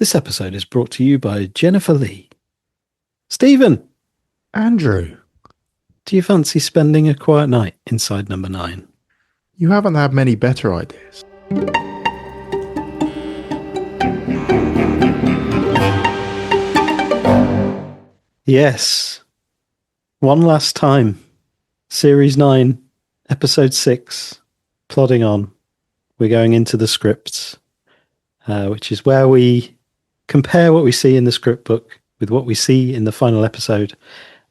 This episode is brought to you by Jennifer Lee. Stephen, Andrew, do you fancy spending a quiet night inside number 9? you haven't had many better ideas. Yes. One last time. Series 9, Episode 6, Plodding On. We're going into the scripts, which is where we compare what we see in the script book with what we see in the final episode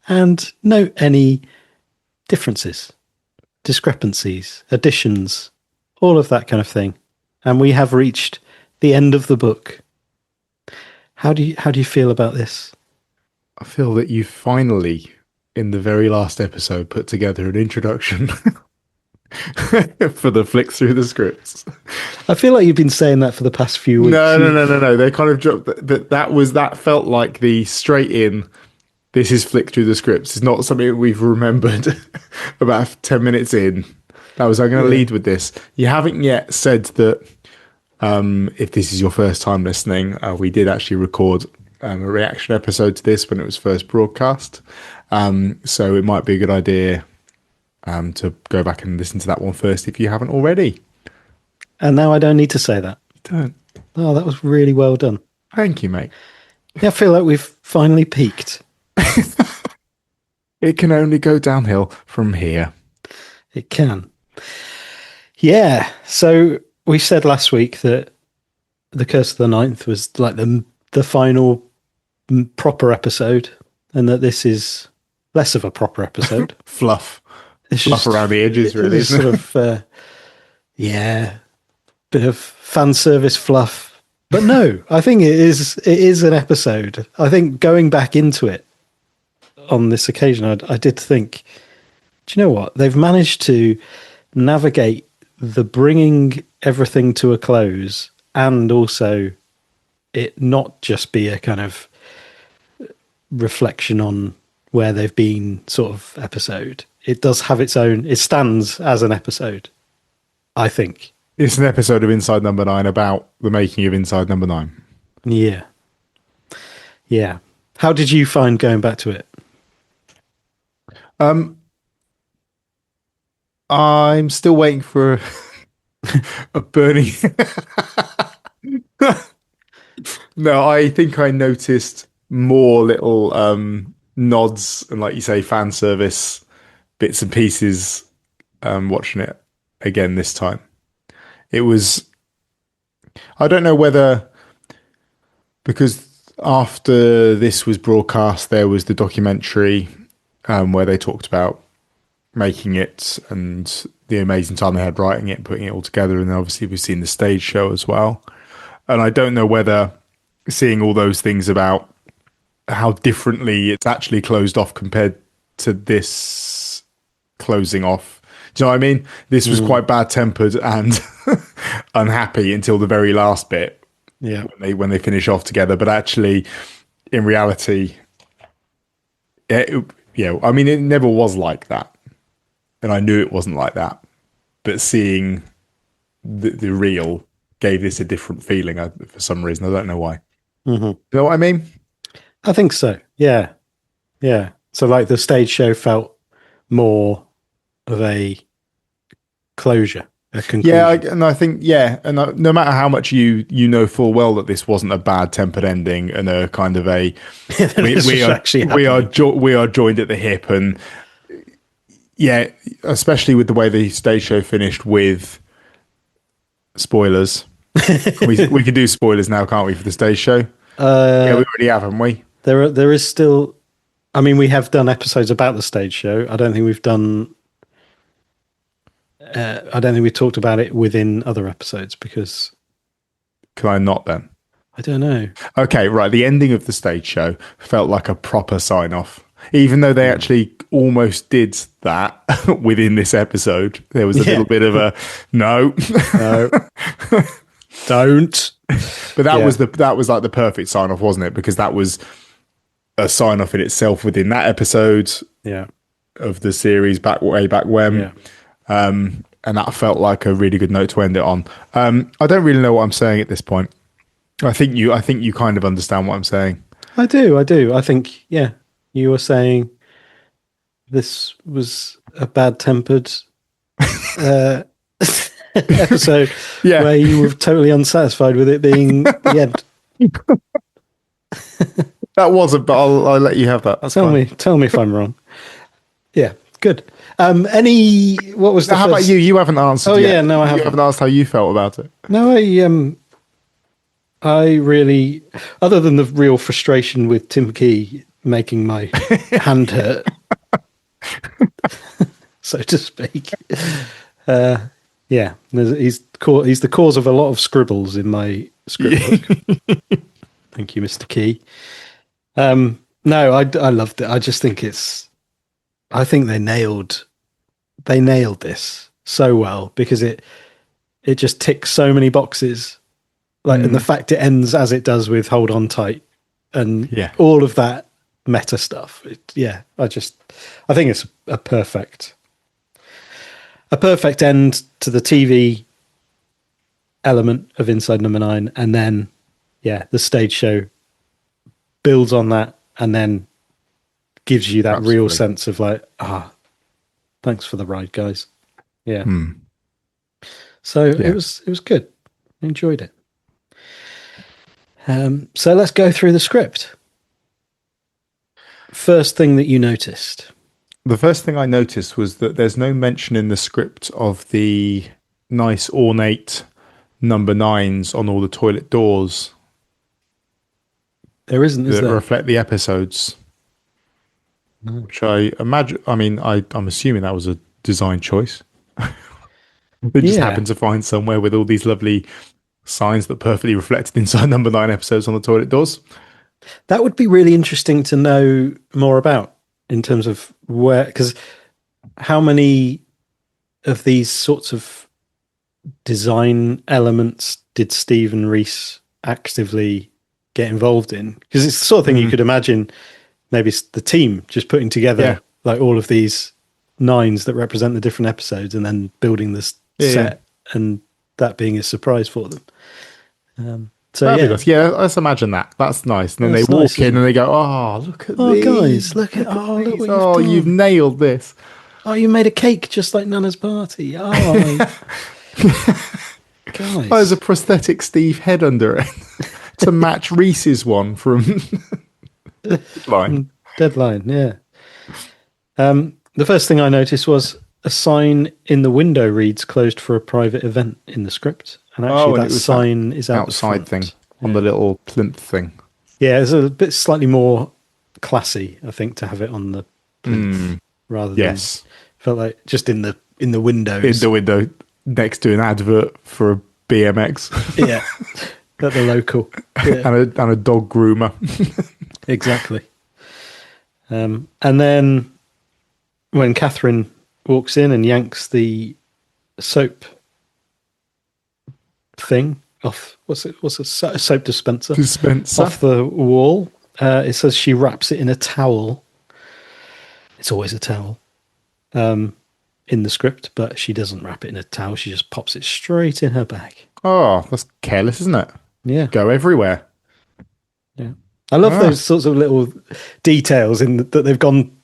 and note any differences, discrepancies, additions, all of that kind of thing. And we have reached the end of the book. How do you feel about this? I feel that you finally, in the very last episode, put together an introduction for the flick through the scripts. I feel like you've been saying that for the past few weeks. No. They kind of dropped that felt like the straight in. This is flick through the scripts. It's not something we've remembered about 10 minutes in. I'm going to lead with this. You haven't yet said that if this is your first time listening, we did actually record a reaction episode to this when it was first broadcast. So it might be a good idea to go back and listen to that one first if you haven't already. And now I don't need to say that. You don't. Oh, that was really well done. Thank you, mate. Yeah, I feel like we've finally peaked. It can only go downhill from here. It can. Yeah. So we said last week that The Curse of the Ninth was like the final proper episode, and that this is less of a proper episode. Fluff. It's Fluff just, around the edges, really. It's sort of, bit of fan service fluff. But no, I think it is an episode. I think going back into it on this occasion, I did think, do you know what? They've managed to navigate the bringing everything to a close and also it not just be a kind of reflection on where they've been sort of episode. It does have its own, it stands as an episode, I think. It's an episode of Inside Number 9 about the making of Inside Number 9. Yeah. Yeah. How did you find going back to it? I'm still waiting for a burning... No, I think I noticed more little nods and, like you say, fan service bits and pieces watching it again this time. It was... I don't know whether... Because after this was broadcast, there was the documentary where they talked about making it and the amazing time they had writing it and putting it all together. And then obviously we've seen the stage show as well. And I don't know whether seeing all those things about how differently it's actually closed off compared to this closing off. Do you know what I mean? This was quite bad-tempered and unhappy until the very last bit. Yeah. When they finish off together. But actually, in reality, it never was like that. And I knew it wasn't like that. But seeing the real gave this a different feeling for some reason. I don't know why. Mm-hmm. You know what I mean? I think so. Yeah. Yeah. So like the stage show felt more of a closure, a conclusion. Yeah, and I think, no matter how much you know full well that this wasn't a bad-tempered ending and a kind of a... we are joined at the hip, and yeah, especially with the way the stage show finished with spoilers. we can do spoilers now, can't we, for the stage show? Yeah, we already have, haven't we? There is still... I mean, we have done episodes about the stage show. I don't think we've done... I don't think we talked about it within other episodes because... Can I not then? I don't know. Okay, right. The ending of the stage show felt like a proper sign-off. Even though they actually almost did that within this episode, there was a little bit of a no, don't. But that was like the perfect sign off, wasn't it? Because that was a sign off in itself within that episode of the series way back when. And that felt like a really good note to end it on. I don't really know what I'm saying at this point. I think you kind of understand what I'm saying. I do, I do. I think, yeah, you were saying this was a bad-tempered uh, episode Yeah, where you were totally unsatisfied with it being the end. that wasn't, but I'll let you have that. That's fine. Tell me if I'm wrong. Yeah, good. What was the How about first? you? You haven't answered Oh yeah, yet. no, I You haven't. haven't asked how you felt about it. No, I really, other than the real frustration with Tim Key making my hand hurt, so to speak. Yeah, he's the cause of a lot of scribbles in my script book. Thank you, Mr. Key. No, I loved it. I just think I think they nailed this so well because it just ticks so many boxes. Like, and the fact it ends as it does with "Hold on tight" and Yeah. all of that meta stuff. Yeah, I think it's a perfect end to the TV element of Inside Number Nine, and then yeah, the stage show builds on that, and then gives you that real Absolutely. sense of like, thanks for the ride, guys. Yeah. So Yeah. it was good. I enjoyed it. So let's go through the script. First thing that you noticed. The first thing I noticed was that there's no mention in the script of the nice ornate number nines on all the toilet doors There isn't, is that there? reflect the episodes. Which I imagine, I mean, I'm assuming that was a design choice. They just Yeah. happened to find somewhere with all these lovely signs that perfectly reflected inside number nine episodes on the toilet doors. That would be really interesting to know more about in terms of where, because how many of these sorts of design elements did Stephen Reese actively get involved in? Because it's the sort of thing you could imagine maybe the team just putting together like all of these nines that represent the different episodes and then building this set and that being a surprise for them. So That'd yeah, be nice. Yeah, let's imagine that. That's nice. And then that's they walk nice, in isn't and it? they go, "Oh, look at Oh these! guys, look Look at these! what you've Oh, you've done. nailed this!" Oh, you made a cake just like Nana's party. Oh, Oh, there's guys. a prosthetic Steve head under it to match Reese's one from Line. Deadline, yeah. The first thing I noticed was a sign in the window reads "closed for a private event" in the script, and actually And that it was sign is out the outside front. thing on the little plinth thing. Yeah, it's a bit slightly more classy, I think, to have it on the plinth rather than felt like just in the windows. In the window next to an advert for a BMX. Yeah, at the local. Yeah. and a dog groomer. Exactly. And then when Catherine walks in and yanks the soap thing off, what's a soap dispenser off the wall, it says she wraps it in a towel. It's always a towel in the script, but she doesn't wrap it in a towel. She just pops it straight in her bag. Oh, that's careless, isn't it? Yeah. Go everywhere. Yeah. I love those sorts of little details that they've gone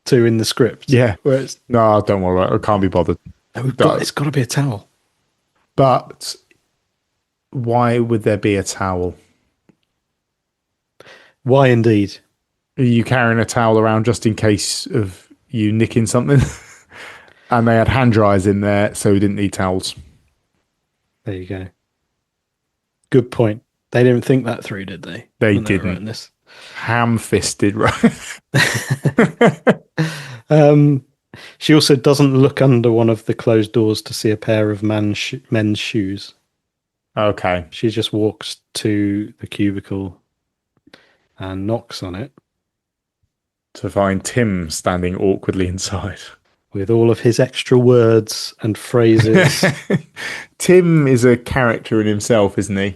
to in the script. Yeah. Where it's, No, don't worry. I can't be bothered. it's got to be a towel. But why would there be a towel? Why indeed? Are you carrying a towel around just in case of you nicking something? And they had hand dryers in there, so we didn't need towels. There you go. Good point. They didn't think that through, did they? They when were didn't. writing this? Ham-fisted, right? She also doesn't look under one of the closed doors to see a pair of men's shoes. Okay. She just walks to the cubicle and knocks on it To find Tim standing awkwardly inside. with all of his extra words and phrases. Tim is a character in himself, isn't he?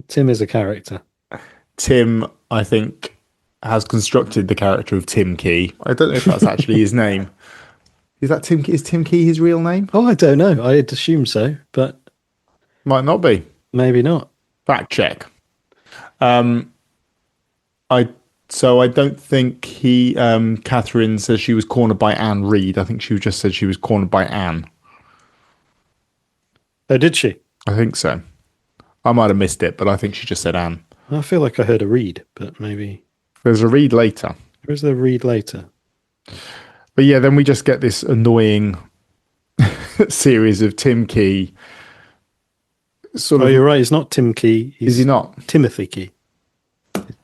Tim is a character. Tim, I think, has constructed the character of Tim Key. I don't know if that's actually his name. Is Tim Key his real name? Oh, I don't know. I'd assume so, but Might not be. maybe not. Fact check. I so I don't think Catherine says she was cornered by Anne Reed. I think she just said she was cornered by Anne. Oh, did she? I think so. I might have missed it, but I think she just said Anne. I feel like I heard a read, but maybe. There's a Reed later. Where's the read later? But yeah, then we just get this annoying series of Tim Key. Oh, you're right. It's not Tim Key. Is he not? Timothy Key.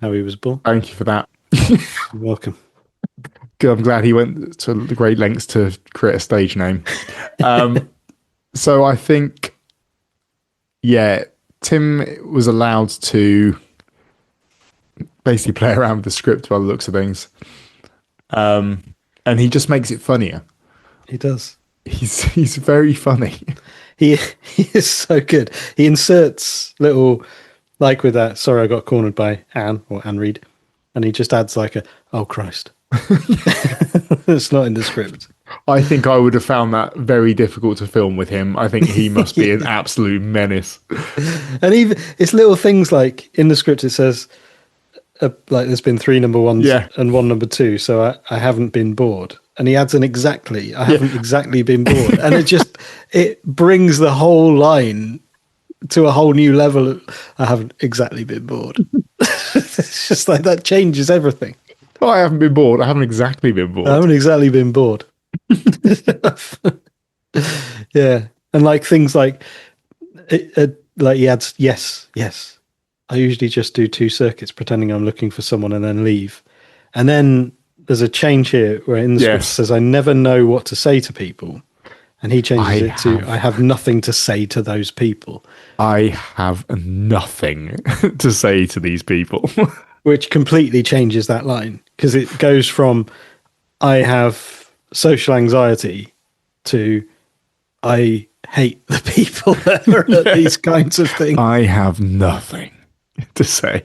How he was born. Thank you for that. You're welcome. Good, I'm glad he went to the great lengths to create a stage name. So I think, yeah, Tim was allowed to basically play around with the script by the looks of things. And he just makes it funnier. He does. He's very funny. He is so good. He inserts little, like with that, sorry, I got cornered by Anne or Anne Reed. And he just adds like oh Christ. It's not in the script. I think I would have found that very difficult to film with him. I think he must be an absolute menace. And even it's little things like in the script it says like there's been 3 number ones and 1 number 2, so I haven't been bored. And he adds an exactly. I haven't exactly been bored. And it brings the whole line to a whole new level. I haven't exactly been bored. It's just like that changes everything. Oh, I haven't been bored. I haven't exactly been bored. I haven't exactly been bored. Yeah. And like things like he adds yes. I usually just do 2 circuits pretending I'm looking for someone and then leave. And then there's a change here where in the script it says I never know what to say to people. And he changes it to I have nothing to say to those people. I have nothing to say to these people. Which completely changes that line because it goes from I have social anxiety to I hate the people that are at these kinds of things. I have nothing to say.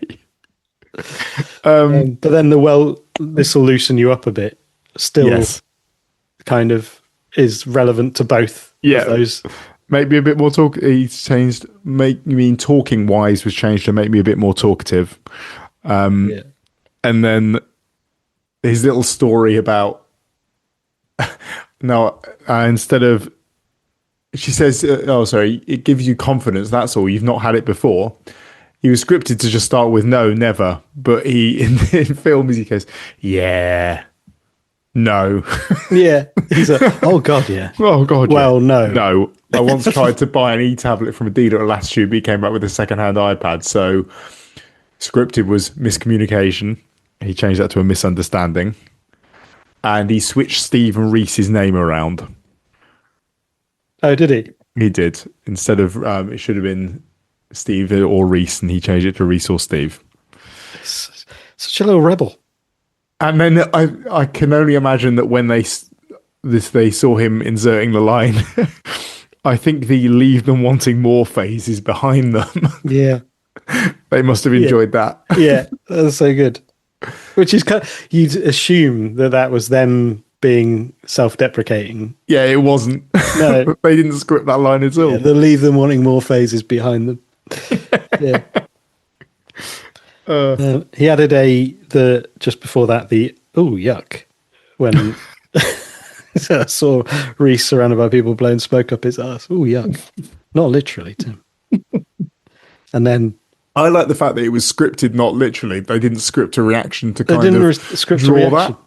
But then this will loosen you up a bit. Still kind of is relevant to both of those. Maybe a bit more talk. He's changed. Talking wise was changed to make me a bit more talkative. And then his little story about instead of she says, it gives you confidence. That's all. You've not had it before. He was scripted to just start with no, never. But in films, he goes, yeah, no. Yeah. He's oh, God, yeah. Oh, God, well, no. No. I once tried to buy an e-tablet from a dealer at Latitude, but he came back with a second-hand iPad. So scripted was miscommunication. He changed that to a misunderstanding. And he switched Steve and Reese's name around. Oh, did he? He did. Instead of, it should have been Steve or Reese, and he changed it to Reese or Steve. Such a little rebel. And then I can only imagine that when they saw him inserting the line, I think the leave them wanting more phase is behind them. Yeah. They must have enjoyed that. Yeah, that's so good. Which is you'd assume that was them being self-deprecating. Yeah, it wasn't. No. They didn't script that line at all. Yeah, the leave them wanting more phases behind them. Yeah. He added just before that yuck when I saw Reese surrounded by people blowing smoke up his ass. Oh yuck! Not literally, Tim. And then I like the fact that it was scripted, not literally. They didn't script a reaction to script draw that.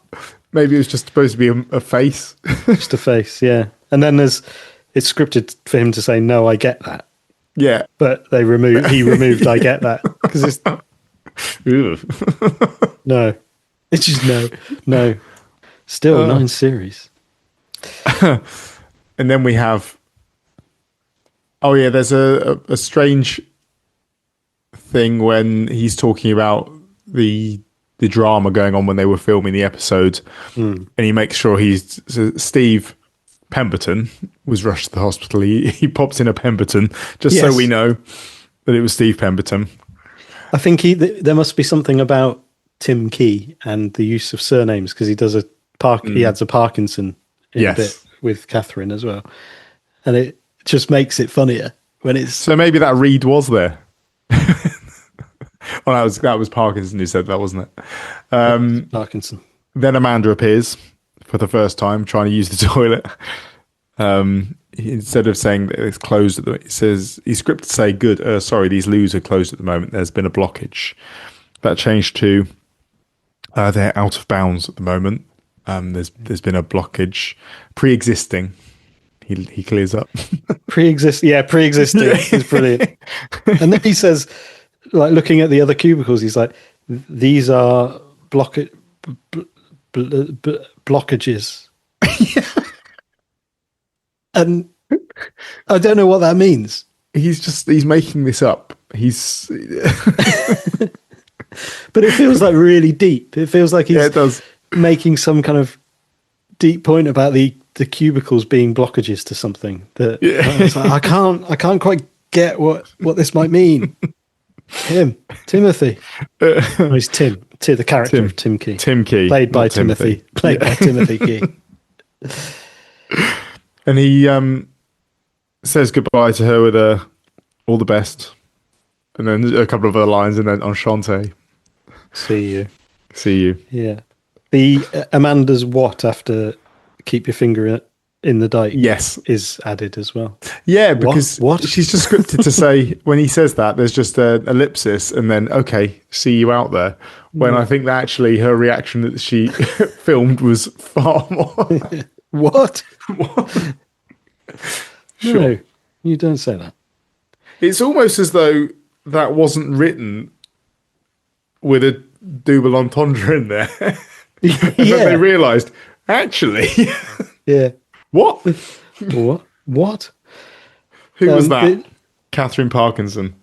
Maybe it was just supposed to be a face. Just a face, yeah. And then it's scripted for him to say, "No, I get that." Yeah, but he removed "I get that" because it's no, it's just no. Still 9 series. And then we have. Oh yeah, there's a strange thing when he's talking about the drama going on when they were filming the episode, and he makes sure Steve Pemberton was rushed to the hospital. He pops in a Pemberton just so we know that it was Steve Pemberton. I think there must be something about Tim Key and the use of surnames because he does he adds a Parkinson in a bit with Catherine as well, and it just makes it funnier when it's. So maybe that Reed was there. Oh, that was Parkinson who said that, wasn't it? Parkinson. Then Amanda appears for the first time, trying to use the toilet. Instead of saying that it's closed at the, it says he's scripted to say, "Good, sorry, these loos are closed at the moment. There's been a blockage." That changed to they're out of bounds at the moment. There's been a blockage, pre-existing. He clears up. Pre-existing is brilliant. And then he says, like looking at the other cubicles, he's like, "These are blockages." And I don't know what that means. He's making this up. But it feels like really deep. It feels like it does. Making some kind of deep point about the cubicles being blockages to something. That I can't quite get what this might mean. Timothy. He's Tim. The character of Tim Key. Tim Key, played by Timothy Key. And he says goodbye to her with all the best, and then a couple of other lines, and then Enchante. See you. Yeah. The Amanda's what after keep your finger in the dike? Yes, is added as well. Yeah, because what? She's just scripted to say when he says that there's just an ellipsis and then okay, see you out there. When I think that actually her reaction that she filmed was far more. What? Sure. No, you don't say that. It's almost as though that wasn't written with a double entendre in there. But they realised, actually. Yeah. What? What? Who was that? Catherine Parkinson.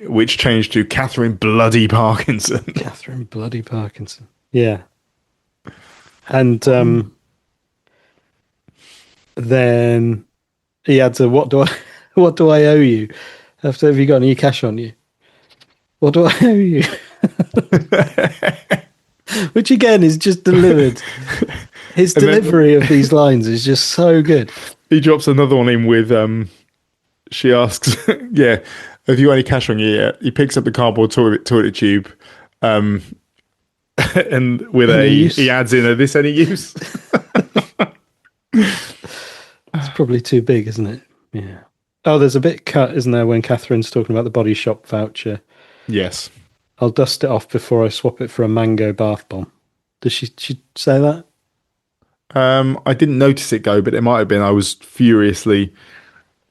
Which changed to Catherine Bloody Parkinson. Catherine Bloody Parkinson. Yeah. And then he adds a what do I owe you? Have you got any cash on you? What do I owe you? Which again is just delivered. His delivery of these lines is just so good. He drops another one in with she asks, yeah, have you got any cash on you yet? He picks up the cardboard toilet tube and with he adds in, are this any use? It's probably too big, isn't it? Yeah. Oh, there's a bit cut, isn't there, when Catherine's talking about the Body Shop voucher? Yes. I'll dust it off before I swap it for a mango bath bomb. Does she say that? I didn't notice it go, but it might have been. I was furiously...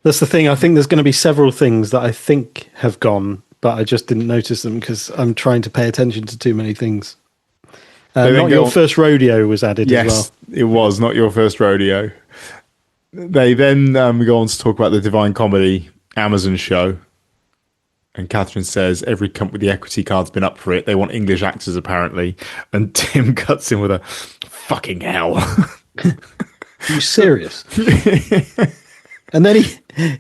That's the thing. I think there's going to be several things that I think have gone, but I just didn't notice them because I'm trying to pay attention to too many things. Not Your First Rodeo was added as well. Yes, it was. Not Your First Rodeo. They then go on to talk about the Divine Comedy Amazon show. And Catherine says every company with the equity card's been up for it. They want English actors, apparently. And Tim cuts in with a fucking hell. Are you serious? And then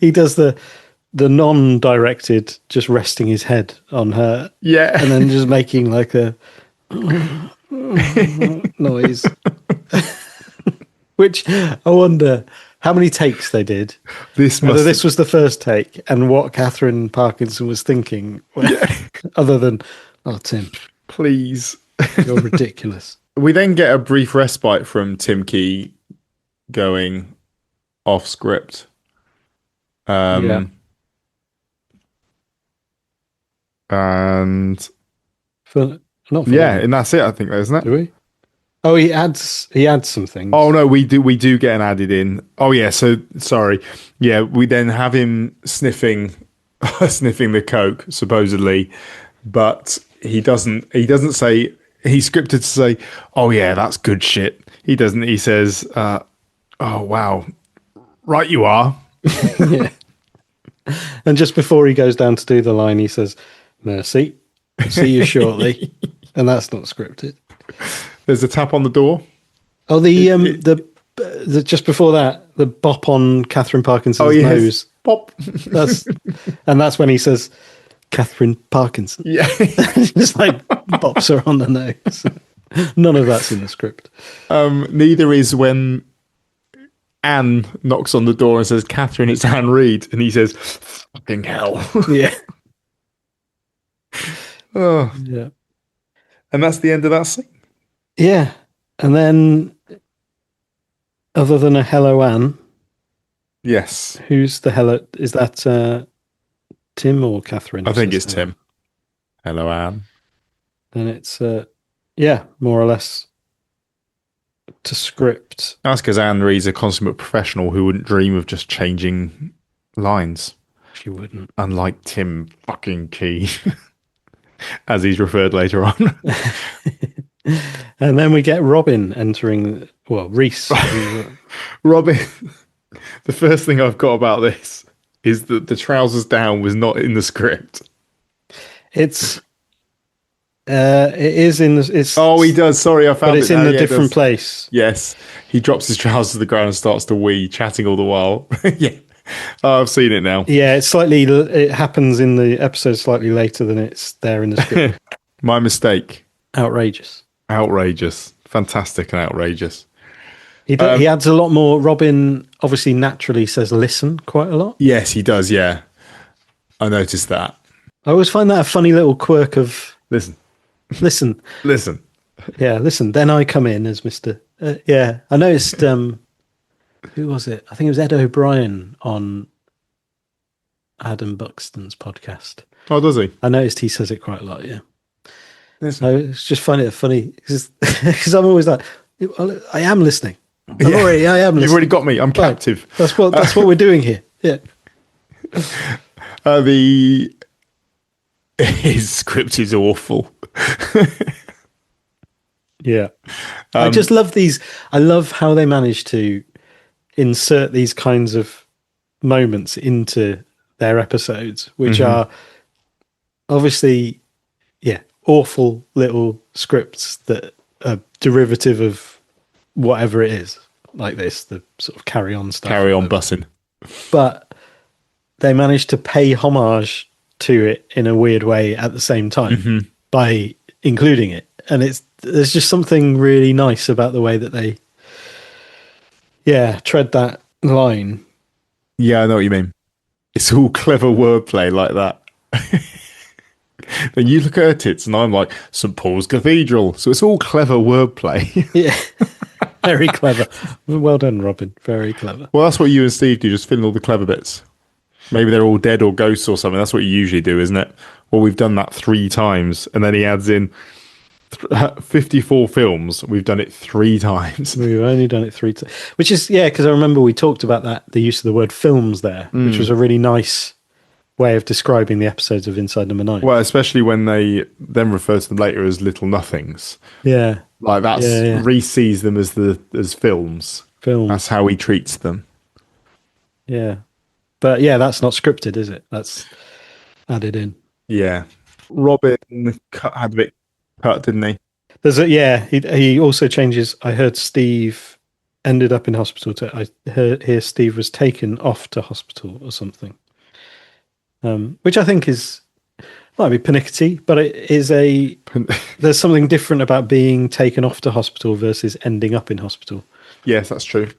he does the non-directed, just resting his head on her. Yeah. And then just making like a noise. Which I wonder how many takes they did. Whether this was the first take and what Catherine Parkinson was thinking. Other than, oh, Tim. Please. You're ridiculous. We then get a brief respite from Tim Key going off script. And and that's it, I think, isn't it? Do we? Oh, he adds some things. Oh no, we do get an added in. Oh yeah, so sorry. Yeah, we then have him sniffing the coke, supposedly, but he doesn't say, he's scripted to say, oh yeah, that's good shit. He doesn't. He says, oh wow, right you are. Yeah. And just before he goes down to do the line, he says, "Mercy, see you shortly," and that's not scripted. There's a tap on the door. Oh, the just before that, the bop on Catherine Parkinson's nose. Bop. That's when he says, "Catherine Parkinson." Yeah, just like bops her on the nose. None of that's in the script. Neither is when Anne knocks on the door and says, "Catherine, it's Anne Reid," and he says, "Fucking hell." Yeah. Oh, Yeah. and that's the end of that scene. Yeah. And then, other than a hello, Anne, Yes, who's the hello? Is that Tim or Catherine I who think says it's hello? Tim. Hello, Anne. Then it's, yeah, more or less to script. That's because Anne Reed's a consummate professional who wouldn't dream of just changing lines. She wouldn't. Unlike Tim fucking Key, as he's referred later on. And then we get Robin entering, well, Reese. Robin, the first thing I've got about this is that the trousers down was not in the script. It's it is in the it's Oh, he does. Sorry, I found but it it's in now. a Yeah, it different does. place. Yes, he drops his trousers to the ground and starts to wee, chatting all the while. Yeah, oh, I've seen it now. Yeah, it happens in the episode slightly later than it's there in the script. My mistake. Outrageous. Outrageous, fantastic, and outrageous. He adds a lot more. Robin obviously naturally says "listen" quite a lot. Yes, he does. Yeah, I noticed that. I always find that a funny little quirk of Listen, "listen." listen. Yeah, listen. Then I come in as Mister. Yeah, I noticed. Who was it? I think it was Ed O'Brien on Adam Buxton's podcast. Oh, does he? I noticed he says it quite a lot. Yeah. Listen. I just find it funny because I'm always like, I am listening. I am listening. You've already got me. I'm captive. That's what we're doing here. Yeah. His script is awful. Yeah. I just love these. I love how they manage to insert these kinds of moments into their episodes, which are obviously, awful little scripts that are derivative of whatever it is, like this, the sort of carry on stuff. Carry on bussing. But they manage to pay homage to it in a weird way at the same time by including it. And there's just something really nice about the way that they tread that line. Yeah, I know what you mean. It's all clever wordplay like that. Then you look at her tits and I'm like, St. Paul's Cathedral. So it's all clever wordplay. Yeah. Very clever. Well done, Robin. Very clever. Well, that's what you and Steve do, just fill in all the clever bits. Maybe they're all dead or ghosts or something. That's what you usually do, isn't it? Well, we've done that 3 times. And then he adds in 54 films. We've done it 3 times. We've only done it 3 times. Which is, because I remember we talked about that, the use of the word films there, which was a really nice way of describing the episodes of Inside Number 9. Well, especially when they then refer to them later as Little Nothings. Yeah. Like that's Reese sees them as films. Films. That's how he treats them. Yeah. But that's not scripted, is it? That's added in. Yeah. Robin had a bit cut, didn't he? He also changes. I heard Steve ended up in hospital. I hear Steve was taken off to hospital or something. Which I think might be pernickety, but it is there's something different about being taken off to hospital versus ending up in hospital. Yes, that's true.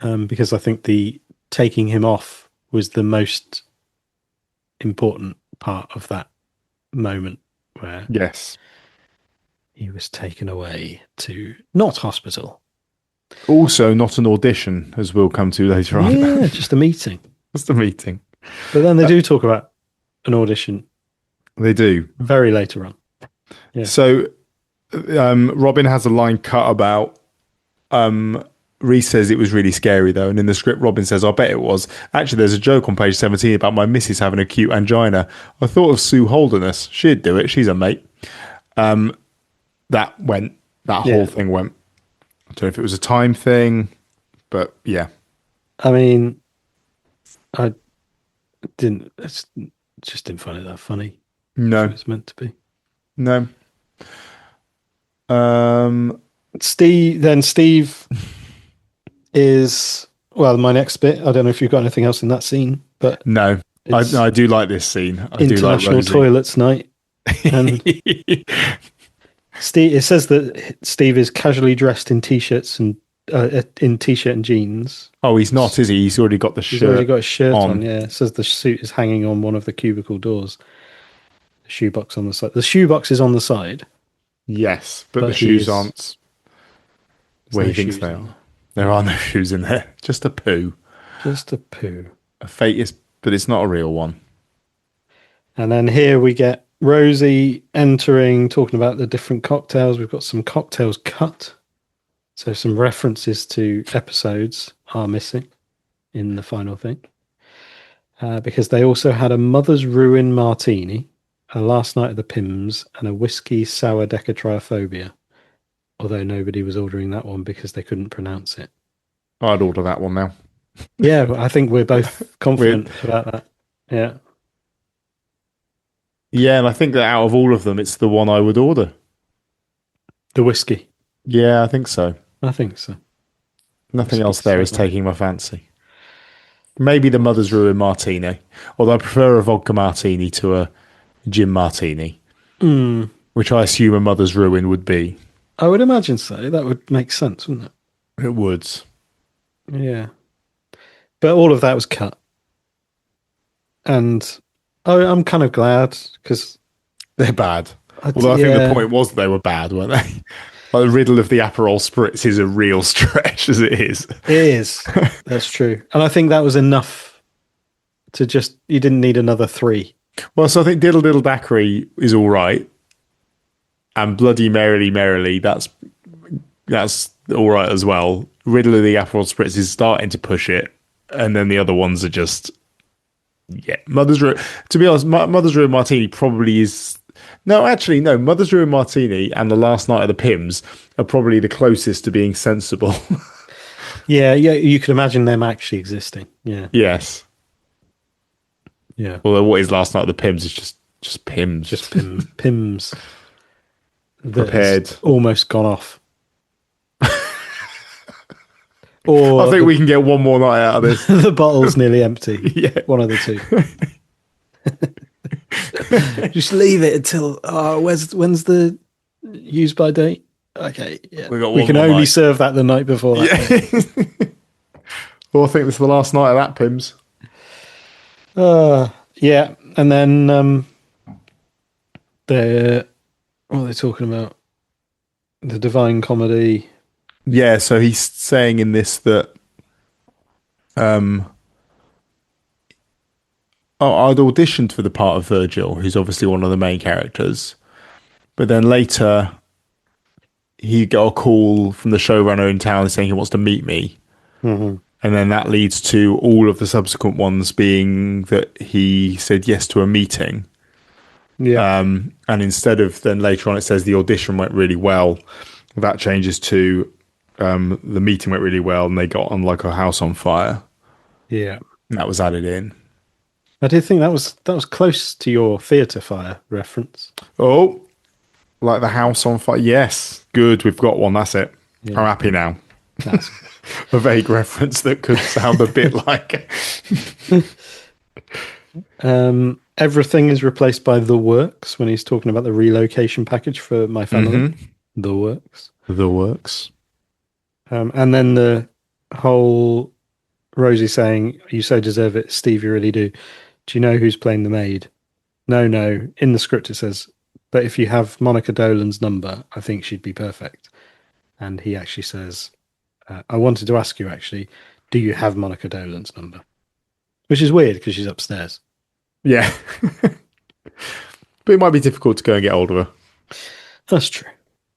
Because I think the taking him off was the most important part of that moment where he was taken away to not hospital. Also, not an audition, as we'll come to later on. Yeah, just a meeting. Just a meeting. But then they do talk about an audition. They do. Very later on. Yeah. So Robin has a line cut about Reese says it was really scary though, and in the script Robin says, I bet it was. Actually, there's a joke on page 17 about my missus having acute angina. I thought of Sue Holderness. She'd do it. She's a mate. That whole thing went. I don't know if it was a time thing, but yeah. I mean, I just didn't find it that funny. No. It's meant to be. No. Steve is, well, my next bit. I don't know if you've got anything else in that scene, but no, I do like this scene. I International do like Toilets Night. And Steve, it says that Steve is casually dressed in t-shirts and in t-shirt and jeans. Oh, he's not, is he? He's already got the shirt. He's already got a shirt on. Yeah, it says the suit is hanging on one of the cubicle doors. The shoebox on the side. The shoebox is on the side, Yes, but the but shoes aren't where no he thinks shoes they in are. there. There are no shoes in there. Just a poo. Just a poo. A fetus, but it's not a real one. And then here we get Rosie entering, talking about the different cocktails. We've got some cocktails cut. So some references to episodes are missing in the final thing. Because they also had a Mother's Ruin martini, a Last Night of the Pims, and a whiskey sour decatriophobia. Although nobody was ordering that one because they couldn't pronounce it. I'd order that one now. Yeah, I think we're both confident about that. Yeah. Yeah, and I think that out of all of them, it's the one I would order. The whiskey. Yeah, I think so. I think so. Nothing Whiskey else there is sour. taking my fancy. Maybe the Mother's Ruin martini, although I prefer a vodka martini to a gin martini, which I assume a Mother's Ruin would be. I would imagine so. That would make sense, wouldn't it? It would. Yeah. But all of that was cut. And I'm kind of glad because They're bad. Although I think the point was they were bad, weren't they? Like the riddle of the Aperol Spritz is a real stretch as it is. It is. That's true. And I think that was enough to just, you didn't need another 3. Well, so I think Diddle Diddle Daiquiri is all right. And Bloody Merrily Merrily, that's all right as well. Riddle of the Aperol Spritz is starting to push it. And then the other ones are just, yeah. To be honest, Mother's Ruin Martini probably is... No, actually, no. Mother's Ruin Martini and The Last Night of the Pims are probably the closest to being sensible. Yeah, you could imagine them actually existing. Yeah. Yes. Yeah. Although what is Last Night of the Pims is just Pims. Just Pims. that Prepared. has almost gone off. Or I think we can get one more night out of this. the bottle's nearly empty. Yeah. One of the two. Just leave it until when's the use by date? Okay, yeah. We can only serve that the night before that. Yeah. Well, I think this is the last night of that, Pims. Yeah, and then what are they talking about? The Divine Comedy. Yeah, so he's saying in this that I'd auditioned for the part of Virgil, who's obviously one of the main characters. But then later he got a call from the showrunner in town saying he wants to meet me. Mm-hmm. And then that leads to all of the subsequent ones being that he said yes to a meeting. Yeah. And instead of then later on it says the audition went really well, that changes to the meeting went really well and they got on like a house on fire. Yeah. And that was added in. I did think that was close to your theatre fire reference. Oh, like the house on fire. Yes. Good. We've got one. That's it. Yeah. I'm happy now. That's A vague reference that could sound a bit like... Everything is replaced by The Works when he's talking about the relocation package for my family. Mm-hmm. The Works. The Works. And then the whole Rosie saying, "You so deserve it, Steve, you really do. Do you know who's playing the maid?" No. In the script it says, "But if you have Monica Dolan's number, I think she'd be perfect." And he actually says, "I wanted to ask you, actually, do you have Monica Dolan's number?" Which is weird because she's upstairs. Yeah. But it might be difficult to go and get hold of her. That's true.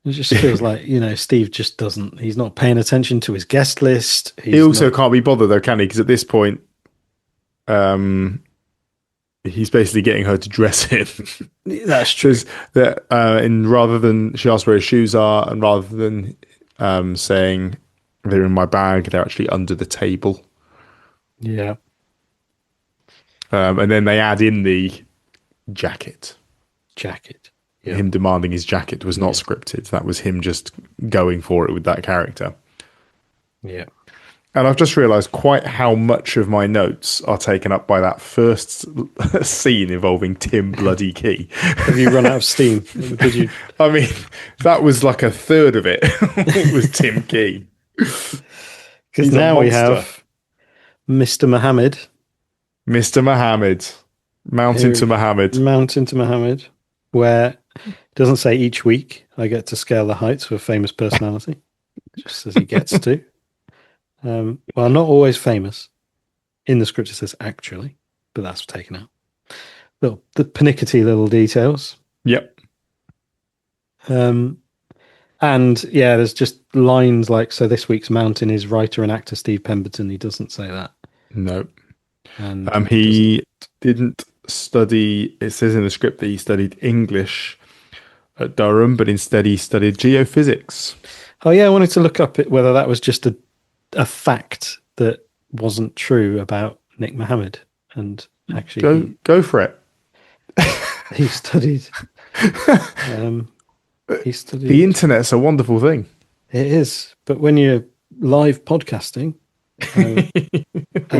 It just feels like, Steve just he's not paying attention to his guest list. He also can't be bothered though, can he? Because at this point, he's basically getting her to dress him. That's true. And rather than, she asks where his shoes are, and rather than saying they're in my bag, they're actually under the table. Yeah. And then they add in the jacket. Yeah. Him demanding his jacket was not scripted. That was him just going for it with that character. Yeah. And I've just realised quite how much of my notes are taken up by that first scene involving Tim Bloody Key. Have you run out of steam? Did you? I mean, that was like a third of it. It was Tim Key. Because now we have Mr. Mohammed. Mr. Mohammed. Mountain to Mohammed. Mountain to Mohammed. where it doesn't say each week I get to scale the heights of a famous personality, just as he gets to. Well, I'm not always famous. In the script it says actually, but that's taken out. The pernickety little details. Yep. And yeah, there's just lines like, so this week's mountain is writer and actor Steve Pemberton. He doesn't say that. No. And he didn't study, it says in the script that he studied English at Durham, but instead he studied geophysics. Oh yeah, I wanted to look up whether that was just a fact that wasn't true about Nick Mohammed. And actually go for it. He studied the internet's a wonderful thing. It is, but when you're live podcasting, we're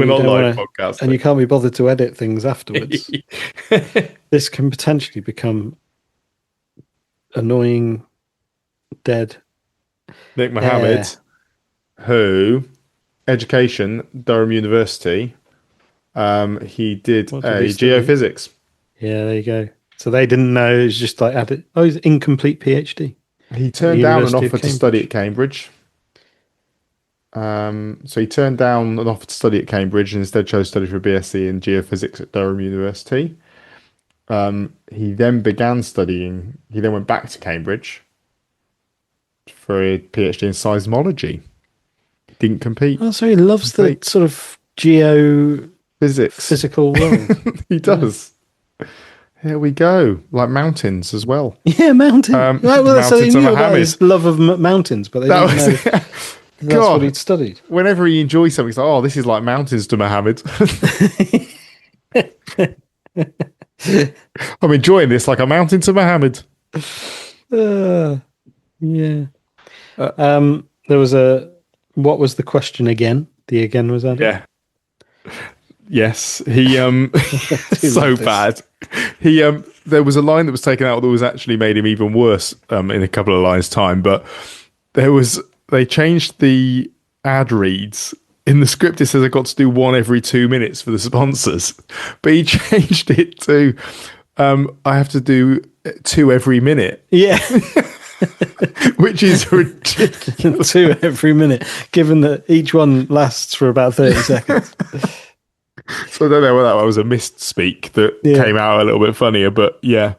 not live podcasting, and you can't be bothered to edit things afterwards, this can potentially become annoying dead Nick Mohammed, who education, Durham University, he did geophysics. Yeah, there you go. So they didn't know. It was just like added. Oh, he's incomplete PhD. He turned down an offer to study at Cambridge. So he turned down an offer to study at Cambridge and instead chose to study for a BSc in geophysics at Durham University. He then began studying. He then went back to Cambridge for a PhD in seismology. He didn't compete. Oh, so he loves the sort of physical world. He does. Here we go. Like mountains as well. Yeah, mountains. Right, well, so he knew about his love of mountains, but they didn't know that's what he'd studied. Whenever he enjoys something, he's like, oh, this is like mountains to Mohammed. I'm enjoying this like a mountain to Mohammed. Yeah. There was what was the question again? The again was that? Yeah. Yes, he so bad. He there was a line that was taken out that was actually made him even worse in a couple of lines' time. But they changed the ad reads in the script. It says I got to do one every 2 minutes for the sponsors, but he changed it to I have to do 2 every minute. Yeah. Which is ridiculous. 2 every minute, given that each one lasts for about 30 seconds. So I don't know whether that was a misspeak that came out a little bit funnier, but yeah.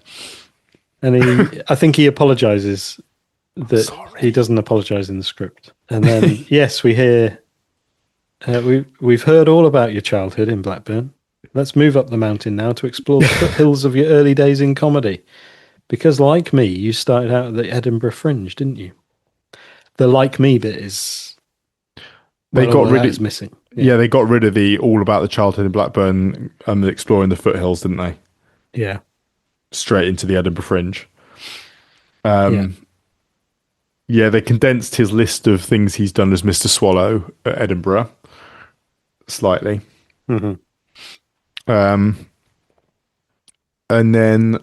And I think he apologises that he doesn't apologise in the script. And then, yes, we hear, we've heard all about your childhood in Blackburn. Let's move up the mountain now to explore the foothills of your early days in comedy. Because like me, you started out at the Edinburgh Fringe, didn't you? The like me bit is... They got rid of it's missing. Yeah, they got rid of the all about the childhood in Blackburn and exploring the foothills, didn't they? Yeah. Straight into the Edinburgh Fringe. Yeah, they condensed his list of things he's done as Mr. Swallow at Edinburgh slightly. Mm-hmm. And then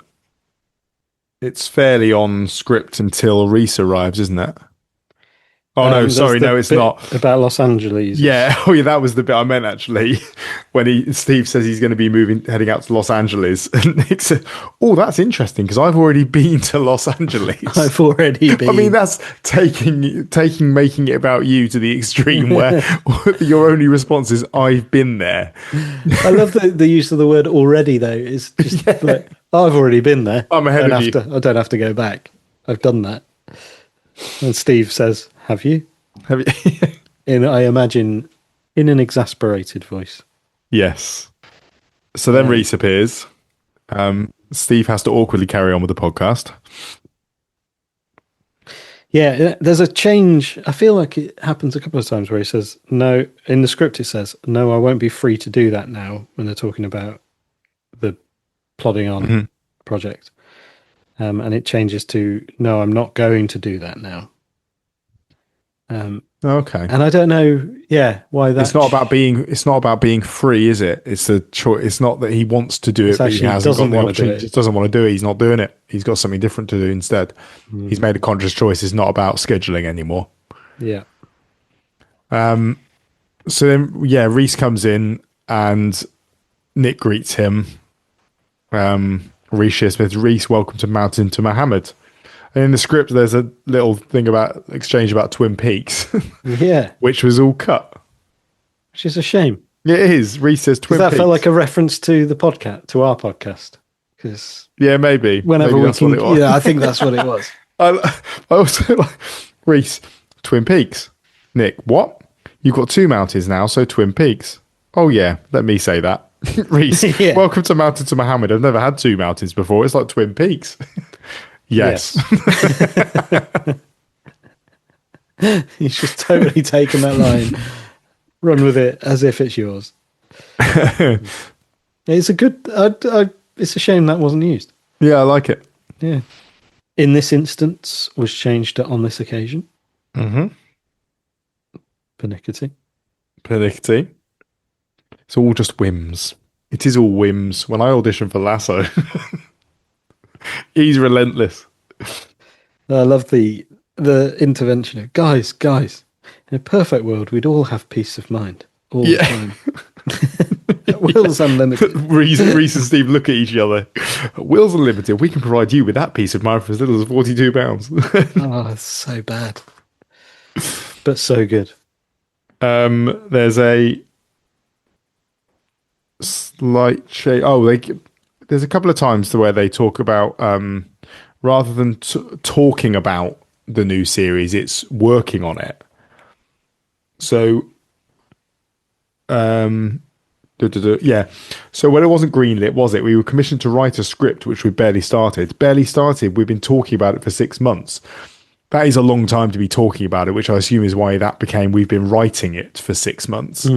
it's fairly on script until Reese arrives, isn't it? Oh, no, sorry, no, it's not. About Los Angeles. Yeah, that was the bit I meant, actually. When Steve says he's going to be heading out to Los Angeles. And Nick said, oh, that's interesting, because I've already been to Los Angeles. I've already been. I mean, that's making it about you to the extreme where your only response is, I've been there. I love the use of the word already, though. It's just like, I've already been there. I'm ahead of you. I don't have to go back. I've done that. And Steve says, have you? Have you? I imagine in an exasperated voice. Yes. So then Reese appears. Steve has to awkwardly carry on with the podcast. Yeah, there's a change. I feel like it happens a couple of times where he says, no, in the script it says, no, I won't be free to do that now, when they're talking about the Plodding On project. And it changes to, no, I'm not going to do that now. Okay. And I don't know, why that. It's not about being free, is it? It's a choice. It's not that he wants to do it, but he hasn't got the option. He just doesn't want to do it. He's not doing it. He's got something different to do instead. He's made a conscious choice. It's not about scheduling anymore. Yeah. So then, Reese comes in and Nick greets him. Reese Shearsmith, Reese, welcome to Mountain to Muhammad. And in the script, there's a little thing about exchange about Twin Peaks, Yeah, which was all cut. which is a shame. It is. Reese says Twin Because that Peaks. felt like a reference to the podcast, to our podcast. Because Yeah, maybe. whenever Maybe we that's can, what it was. yeah, I think that's what it was. I also like Reese, Twin Peaks. Nick, what? You've got two mountains now, so Twin Peaks. Oh yeah, let me say that. Reese, Yeah. welcome to Mountain to Muhammad. I've never had two mountains before. It's like Twin Peaks. Yes. He's just totally taken that line, run with it as if it's yours. It's a good. It's a shame that wasn't used. Yeah, I like it. Yeah. In this instance, was changed to on this occasion. Mm-hmm. Pernickety. Pernickety. It's all just whims. It is all whims. When I auditioned for Lasso, he's relentless. I love the intervention of guys. In a perfect world, we'd all have peace of mind all the time. Will's unlimited. Reese and Steve look at each other. Will's unlimited. We can provide you with that peace of mind for as little as £42. Oh, it's so bad, but so good. There's a slight change. Oh, there's a couple of times where they talk about rather than talking about the new series, it's working on it. So, yeah. So when it wasn't greenlit, was it? We were commissioned to write a script which we barely started. We've been talking about it for 6 months. That is a long time to be talking about it, which I assume is why that became we've been writing it for 6 months.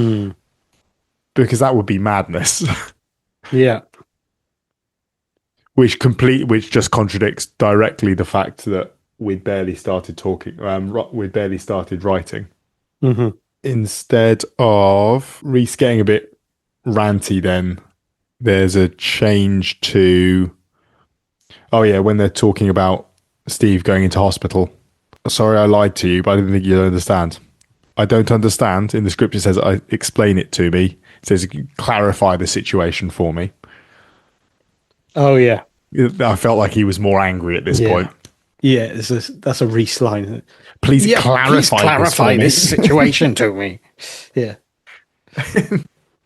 Because that would be madness. Yeah. Which just contradicts directly the fact that we'd barely started talking. We'd barely started writing. Mm-hmm. Instead of Reese getting a bit ranty, then there's a change to. Oh yeah, when they're talking about Steve going into hospital. Sorry, I lied to you, but I didn't think you'd understand. I don't understand. In the script, it says, explain it to me. It says, clarify the situation for me. Oh, yeah. I felt like he was more angry at this point. Yeah, that's a Reese line. Please clarify this situation to me. Yeah.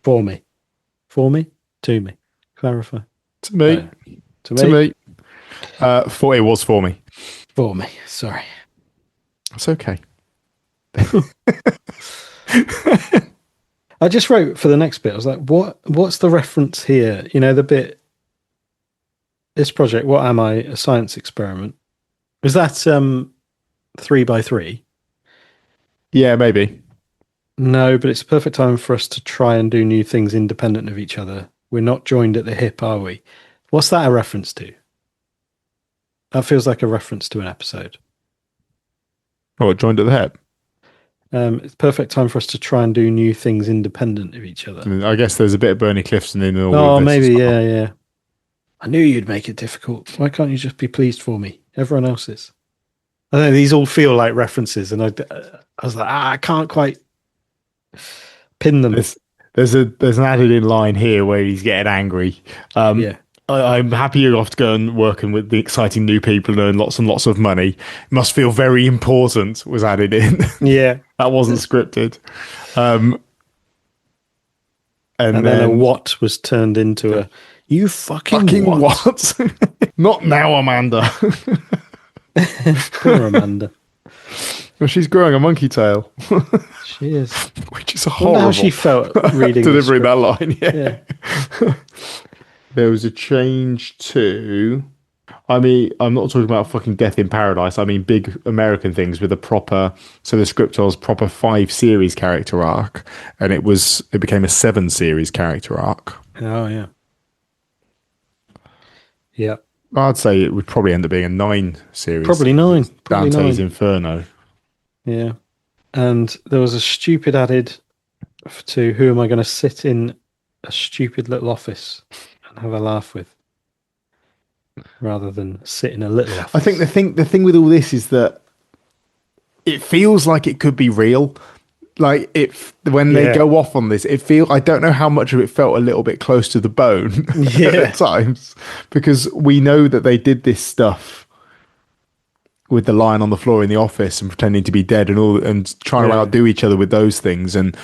For me. To me. Clarify. To me. To me. It was for me. For me. Sorry. It's okay. I just wrote for the next bit. I was like, what's the reference here? You know, the bit, this project, what am I? A science experiment. Was that 3x3? Yeah, maybe. No, but it's a perfect time for us to try and do new things independent of each other. We're not joined at the hip, are we? What's that a reference to? That feels like a reference to an episode. Oh, joined at the hip. It's perfect time for us to try and do new things independent of each other. I guess there's a bit of Bernie Clifton in all Oh, of this. maybe, yeah. I knew you'd make it difficult. Why can't you just be pleased for me? Everyone else is. I know these all feel like references, and I was like, I can't quite pin them. There's an added in line here where he's getting angry. Yeah. I'm happy you're off to go and working with the exciting new people and earn lots and lots of money. It must feel very important was added in. Yeah. That wasn't scripted. And then a what was turned into a you fucking what? Not now, Amanda. Poor Amanda. Well, she's growing a monkey tail. She is. Which is horrible. How she felt reading delivering that line. Yeah. There was a change to. I mean, I'm not talking about fucking Death in Paradise. I mean, big American things with a proper. So the script was proper 5 series character arc, and it became a 7 series character arc. Oh yeah. Yeah. I'd say it would probably end up being a 9 series. Probably 9. Dante's Inferno. Yeah. And there was a stupid added to who am I going to sit in a stupid little office and have a laugh with, rather than sit in a little office. I think the thing with all this is that it feels like it could be real. like when they Yeah. go off on this, I don't know how much of it felt a little bit close to the bone Yeah. at times, because we know that they did this stuff with the lying on the floor in the office and pretending to be dead and all, and trying to Yeah. outdo each other with those things. And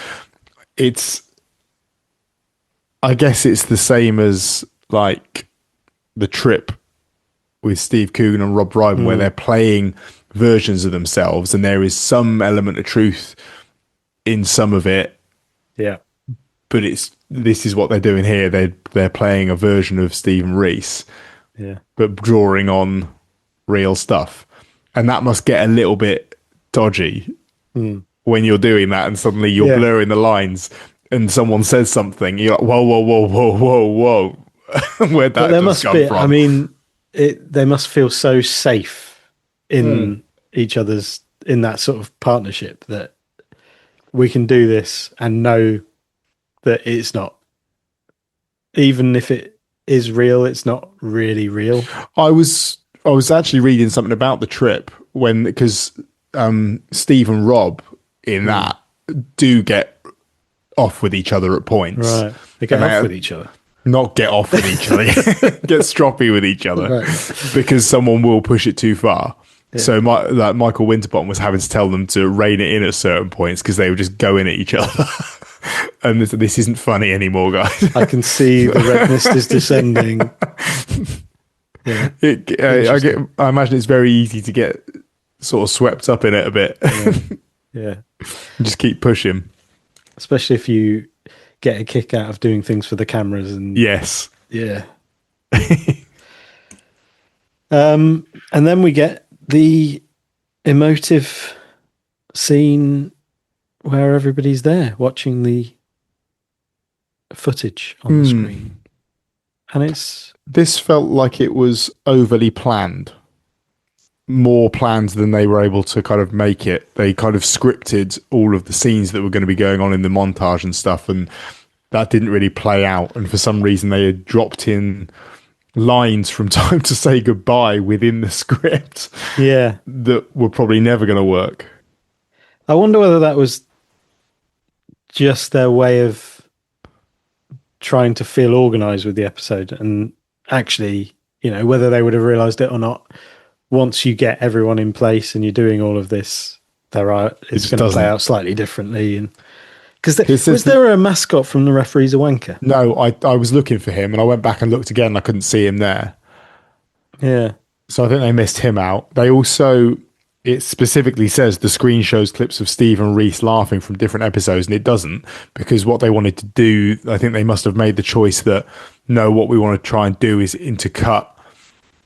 I guess it's the same as like the trip with Steve Coogan and Rob Brydon, where they're playing versions of themselves, and there is some element of truth in some of it, Yeah. but this is what they're doing here. They're playing a version of Stephen Reese, Yeah. but drawing on real stuff, and that must get a little bit dodgy when you're doing that, and suddenly you're Yeah. blurring the lines, and someone says something, you're like, whoa, whoa, whoa, whoa, whoa, whoa, where'd that There just must come be, from? I mean, they must feel so safe in each other's, in that sort of partnership, that we can do this and know that it's not, even if it is real, it's not really real. I was actually reading something about the trip because Steve and Rob in that do get off with each other at points. Right. They get off with each other. Not get off with each other, get stroppy with each other, Right. because someone will push it too far. Yeah. So Michael Winterbottom was having to tell them to rein it in at certain points because they were just going at each other. And this isn't funny anymore, guys. I can see the red mist is descending. Yeah. I imagine it's very easy to get sort of swept up in it a bit. Yeah. Just keep pushing. Especially if you get a kick out of doing things for the cameras. And yes. Yeah. And then we get the emotive scene where everybody's there watching the footage on the screen. And this felt like it was overly planned. More planned than they were able to kind of make it. They kind of scripted all of the scenes that were going to be going on in the montage and stuff, and that didn't really play out. And for some reason, they had dropped in lines from time to say goodbye within the script. Yeah, that were probably never going to work. I wonder whether that was just their way of trying to feel organized with the episode, and actually, whether they would have realized it or not. Once you get everyone in place and you're doing all of this, it's going to play out slightly differently. And because was there a mascot from The Referee's a Wanker? No, I was looking for him, and I went back and looked again, and I couldn't see him there. Yeah. So I think they missed him out. They also, it specifically says the screen shows clips of Steve and Reese laughing from different episodes, and it doesn't, because what they wanted to do, I think they must have made the choice that, no, what we want to try and do is intercut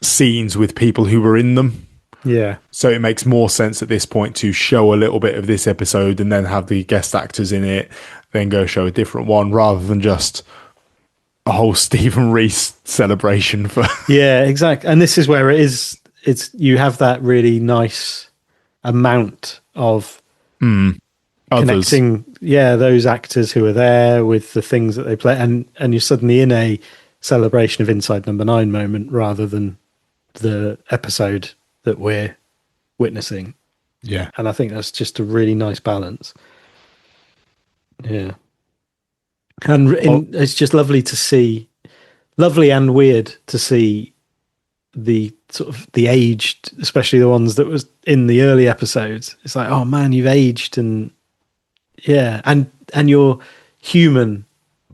scenes with people who were in them. Yeah. So it makes more sense at this point to show a little bit of this episode and then have the guest actors in it, then go show a different one, rather than just a whole Stephen Reese celebration for. Yeah, exactly. And this is where it's you have that really nice amount of connecting, those actors who are there with the things that they play, and you're suddenly in a celebration of Inside Number 9 moment rather than the episode that we're witnessing. Yeah. And I think that's just a really nice balance. Yeah. And it's just lovely and weird to see the sort of the aged, especially the ones that was in the early episodes. It's like, oh man, you've aged, and yeah, and you're human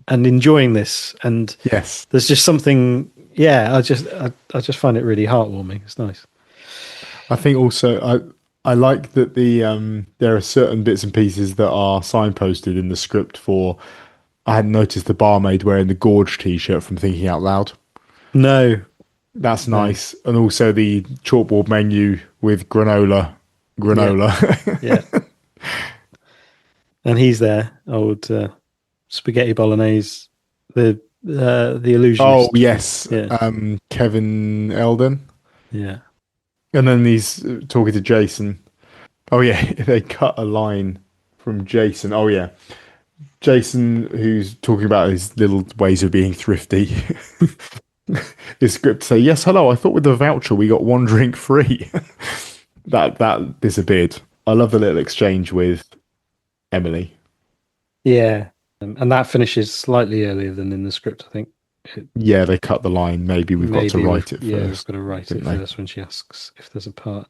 and enjoying this. And yes, there's just something. Yeah, I just find it really heartwarming. It's nice. I think also I like that there are certain bits and pieces that are signposted in the script for. I hadn't noticed the barmaid wearing the Gorge t-shirt from Thinking Out Loud. No. That's nice. And also the chalkboard menu with granola. Yeah. And he's there, old spaghetti bolognese, the illusionist. Oh, yes. Yeah. Kevin Eldon. Yeah. And then he's talking to Jason. Oh, yeah. They cut a line from Jason. Oh, yeah. Jason, who's talking about his little ways of being thrifty. His script say, yes, hello, I thought with the voucher we got one drink free. that disappeared. I love the little exchange with Emily. Yeah. And that finishes slightly earlier than in the script, I think. Yeah, they cut the line. Maybe we've got to Maybe write it we've first. got to write it Didn't they? first when she asks if there's a part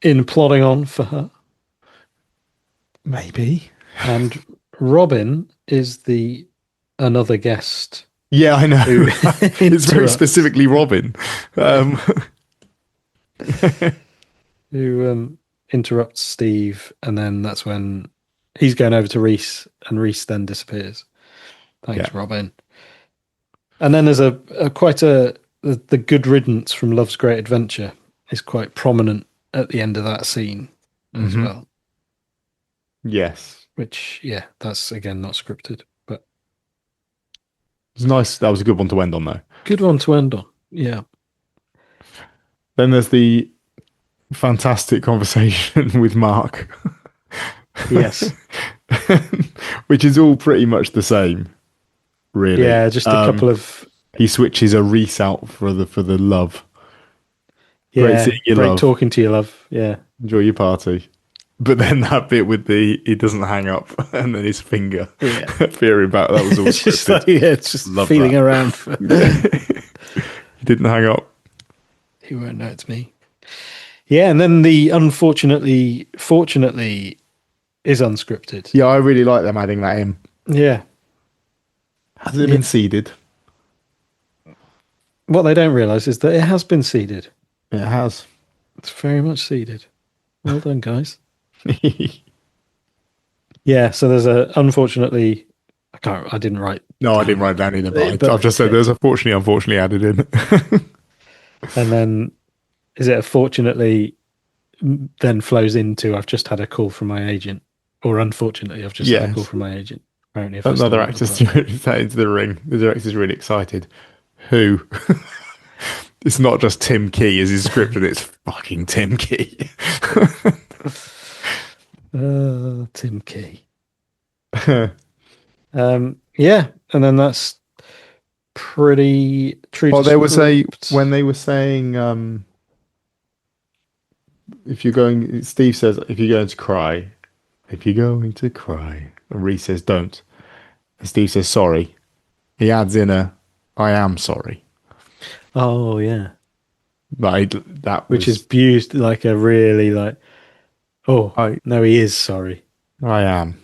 in plodding on for her. Maybe. And Robin is the another guest Yeah, I know. who It's very interrupts, specifically Robin. Um, who interrupts Steve, and then that's when he's going over to Reese, and Reese then disappears. Thanks, Yeah. Robin. And then there's the good riddance from Love's Great Adventure is quite prominent at the end of that scene as well. Yes. Which, yeah, that's again not scripted, but It's nice. That was a good one to end on, though. good one to end on. Yeah. Then there's the fantastic conversation with Mark. Yes. Which is all pretty much the same, really. Yeah, just a couple of He switches a Reese out for the love. Great seeing you, great love. talking to you, love. Yeah. Enjoy your party. But then that bit with he doesn't hang up and then his finger peering back, that was all It's just scripted. it's just Love feeling that. around for He didn't hang up. he won't know it's me. Yeah, and then the fortunately is unscripted. Yeah, I really like them adding that in. Yeah. Has it been seeded? What they don't realise is that it has been seeded. It has. It's very much seeded. Well done, guys. Yeah, so there's unfortunately I didn't write. No, I didn't write down either, But- I've just said there's unfortunately added in. And then is it fortunately then flows into I've just had a call from my agent, or unfortunately I've just had a call from my agent. Apparently, if I Another still actor's have a thrown that into the ring. The director's really excited. Who? It's not just Tim Key as his script, and it's fucking Tim Key. Tim Key. Yeah, and then that's pretty true. Well, to there was script. when they were saying, if you're going, Steve says, if you're going to cry, and Reese says, don't. And Steve says, sorry. He adds in I am sorry. Oh yeah, Which is used like a really like. Oh, no, he is sorry. I am.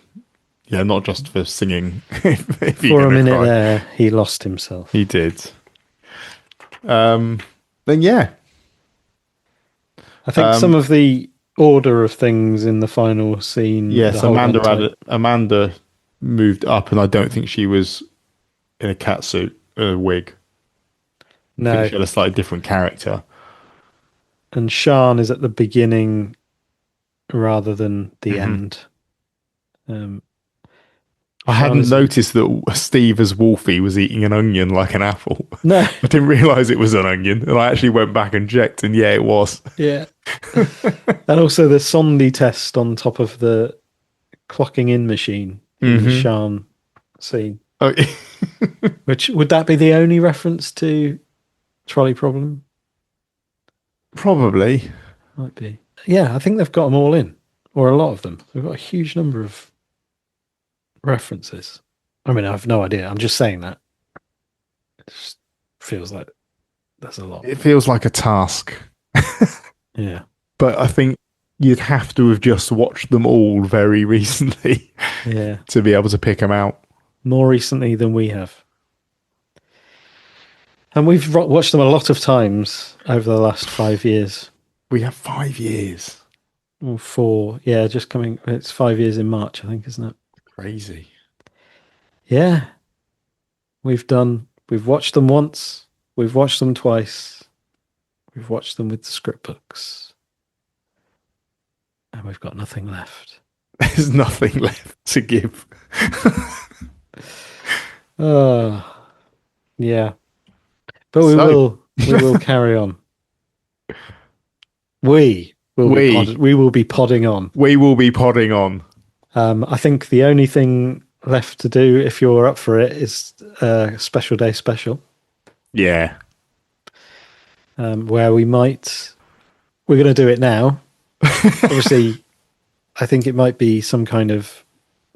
Yeah, not just for singing. if For a minute there, he lost himself. He did. Then yeah. I think some of the order of things in the final scene. Yes, Amanda moved up, and I don't think she was in a catsuit, a wig. I No, think she had a slightly different character. and Sean is at the beginning rather than the end. I hadn't noticed that Steve as Wolfie was eating an onion like an apple. No, I didn't realise it was an onion, and I actually went back and checked, and yeah, it was. yeah, and also the Sondi test on top of the clocking in machine in the Sean scene. Oh, Which would that be the only reference to Trolley Problem? probably. Might be. Yeah, I think they've got them all in, or a lot of them. They've got a huge number of references. I mean, I have no idea. I'm just saying that. It just feels like there's a lot. It feels like a task. Yeah. But I think you'd have to have just watched them all very recently Yeah. to be able to pick them out. More recently than we have. And we've watched them a lot of times over the last 5 years. We have 5 years. Or 4. Yeah, just coming. It's 5 years in March, I think, isn't it? Crazy. Yeah. We've watched them once. We've watched them twice. We've watched them with the script books. And we've got nothing left. There's nothing left to give. Yeah. But we will carry on. We will be podding on. We will be podding on. I think the only thing left to do, if you're up for it, is a special day special. Yeah. Where we're going to do it now. Obviously, I think it might be some kind of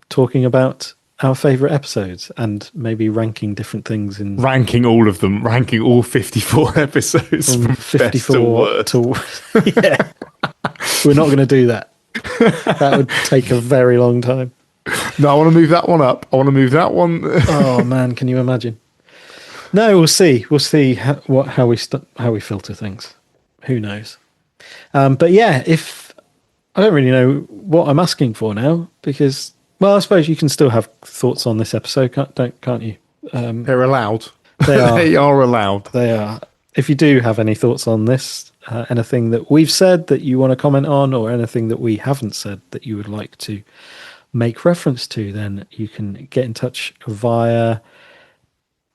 talking about our favourite episodes and maybe ranking different things in Ranking all of them, ranking all 54 episodes from best to 54 worst. yeah. We're not going to do that. That would take a very long time. No, I want to move that one up. I want to move that one. Oh man, can you imagine? No, we'll see. We'll see how we filter things. Who knows? But yeah, if I don't really know what I'm asking for now, because I suppose you can still have thoughts on this episode, can't you? They're allowed. They are. They are allowed. They are. If you do have any thoughts on this, anything that we've said that you want to comment on, or anything that we haven't said that you would like to make reference to, then you can get in touch via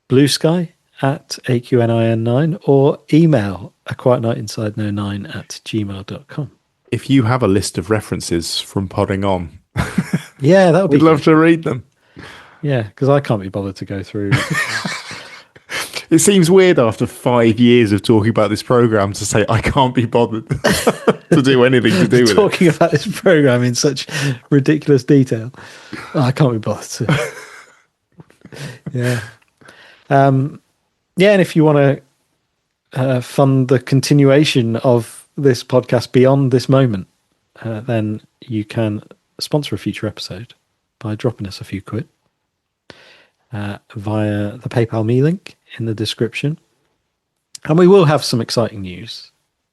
Blue Sky at AQNIN9 or email aquietnightinsideno9@gmail.com. If you have a list of references from Podding On, Yeah, that would be we'd love to read them. Yeah, because I can't be bothered to go through. It seems weird after 5 years of talking about this program to say I can't be bothered to do anything to do with talking about this program in such ridiculous detail. Oh, I can't be bothered to. Yeah. Yeah, and if you want to fund the continuation of this podcast beyond this moment, then you can sponsor a future episode by dropping us a few quid via the PayPal me link in the description. And we will have some exciting news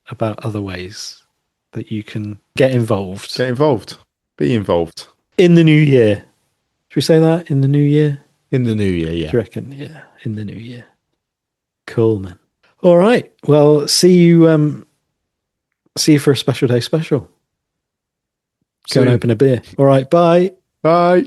about other ways that you can get involved. Get involved. Be involved. In the new year. Should we say that? In the new year? In the new year, yeah. Do you reckon? Yeah, in the new year. Cool, man. All right. Well, see you for a special day special. Go and open a beer. All right. Bye. Bye.